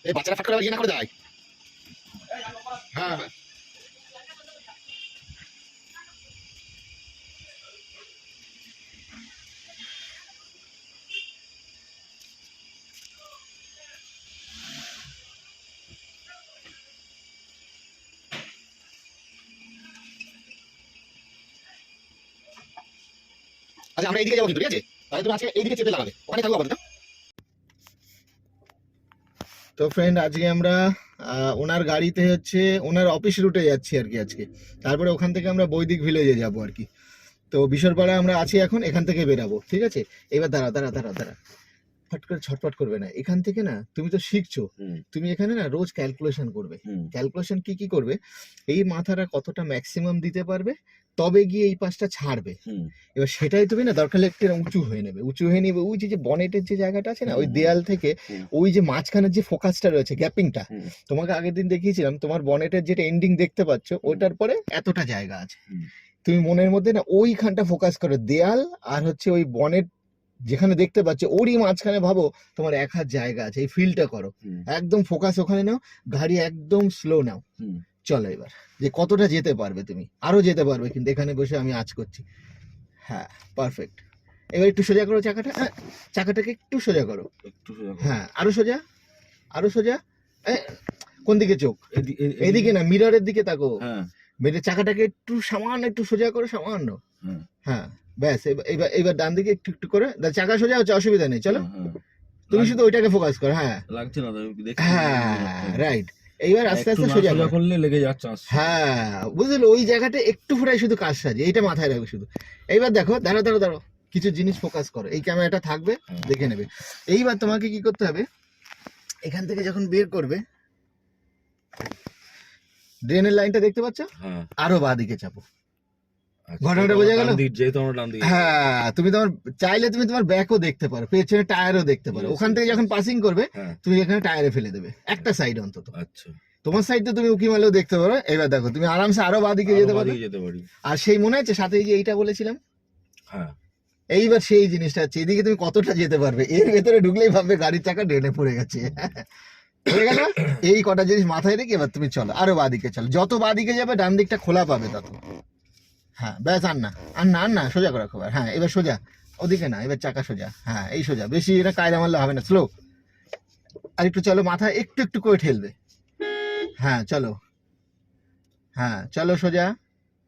এই বাচ্চারা ফাট করে ইয়ে না করে দেয়। হ্যাঁ হ্যাঁ আচ্ছা আমরা এইদিকে যাবো কিন্তু, ঠিক আছে? তাহলে তুমি আজকে এইদিকে চেপে লাগাবে, ওখানে থাকবো আপাতত। তো ফ্রেন্ড, আজকে আমরা ওনার গাড়িতে হচ্ছে ওনার অফিস রুটে যাচ্ছি আর কি আজকে। তারপরে ওখান থেকে আমরা বৈদিক ভিলেজে যাবো আর কি। তো বিশরপাড়া আমরা আছি এখন, এখান থেকে বেরাবো, ঠিক আছে? এবার দাঁড়া দাঁড়া দাঁড়া দাঁড়া, ফট করে ছটফট করবে না। এখান থেকে না, তুমি তো শিখছো, তুমি এখানে না রোজ ক্যালকুলেশন করবে। ক্যালকুলেশন কি কি করবে, এই মাথাটা কতটা ম্যাক্সিমাম দিতে পারবে, তবে গিয়ে এই পাশটা ছাড়বে। এবার সেটাই তুমি না দরকার হলে একটু উঁচু হয়ে নেবে, উঁচু হয়ে নিবে। ওই যে বনেটের যে জায়গাটা আছে না, ওই দেয়াল থেকে ওই যে মাঝখানের যে ফোকাসটা রয়েছে, গ্যাপিংটা, তোমাকে আগের দিন দেখিয়েছিলাম, তোমার বনেটের যেটা এন্ডিং দেখতে পাচ্ছ, ওইটার পরে এতটা জায়গা আছে। তুমি মনের মধ্যে না ওইখানটা ফোকাস করো, দেয়াল আর হচ্ছে ওই বনেট যেখানে দেখতে পাচ্ছ ওরই মাঝখানে ভাবো তোমার এক হাত জায়গা আছে। এই ফিলটা করো, একদম ফোকাস ওখানে নাও, গাড়ি একদম স্লো নাও। চলো এবার যে কতটা যেতে পারবে তুমি, আরো যেতে পারবে কিন্তু এখানে বসে আমি আজ করছি। হ্যাঁ পারফেক্ট। এবার একটু সোজা করো চাকাটা, হ্যাঁ চাকাটাকে একটু সোজা করো, হ্যাঁ আরো সোজা, আরো সোজা। কোন দিকে চোখ? এদিকে না, মিররের দিকে তাকো। মেরে চাকাটাকে একটু সামান্য একটু সোজা করো, সামান্য। হ্যাঁ ব্যাস। এবার এবার ডান দিকে একটু একটু করে, চাকা সোজা হচ্ছে, অসুবিধা নেই, চলো। তুমি শুধু ওইটাকে ফোকাস করো। হ্যাঁ লাগছে না, হ্যাঁ রাইট। এইবার আস্তে আস্তে সোজা করলে লেগে যাচ্ছে। হ্যাঁ বুঝলে, ওই জায়গাটা একটু ফুরাই শুধু কাজ সাজে, এইটা মাথায় রাখবে শুধু। এইবার দেখো, দাঁড়ো দাঁড়ো দাঁড়ো, কিছু জিনিস ফোকাস করো, এই ক্যামেরাটা থাকবে, দেখে নেবে। এইবার তোমাকে কি করতে হবে, এখান থেকে যখন বের করবে, ড্রেনের লাইনটা দেখতে পাচ্ছ, আরো বাঁ দিকে চাপো। ঘটনাটা বোঝা গেল? হ্যাঁ, তুমি তোমার চাইলে তুমি তোমার ব্যাকও দেখতে পারো, পেছনে টায়ারও দেখতে পারো। ওখান থেকে যখন পাসিং করবে তুমি এখানে টায়ারে ফেলে দেবে একটা সাইড অন্তত। আচ্ছা, তোমার সাইড তো তুমি উকি মারলেও দেখতে পারো। এবার দেখো তুমি আরামসে আরো বাঁ দিকে যেতে পারো। আর সেই মনে আছে সাথে যে এইটা বলেছিলাম, হ্যাঁ এইবার সেই জিনিসটা হচ্ছে, এদিকে তুমি কতটা যেতে পারবে। এর ভেতরে ঢুকলেই ভাববে গাড়ির চাকা ড্রেনে পড়ে গেছে। হয়ে গেল? এই কটা জিনিস মাথায় রেখে এবার তুমি চলো, আরো বাঁ দিকে চলো। যত বাঁ দিকে যাবে ডান দিকটা খোলা পাবে তত। হ্যাঁ ব্যাস, আর না আর না আর না, সোজা করে রাখো। হ্যাঁ এবার সোজা, ওদিকে না, এবার চাকা সোজা। হ্যাঁ এই সোজা, বেশি এটা কায়দা মারলে হবে না, স্লো। আর একটু চলো, মাথা একটু একটু করে ঠেলবে। হ্যাঁ চলো, হ্যাঁ চলো সোজা।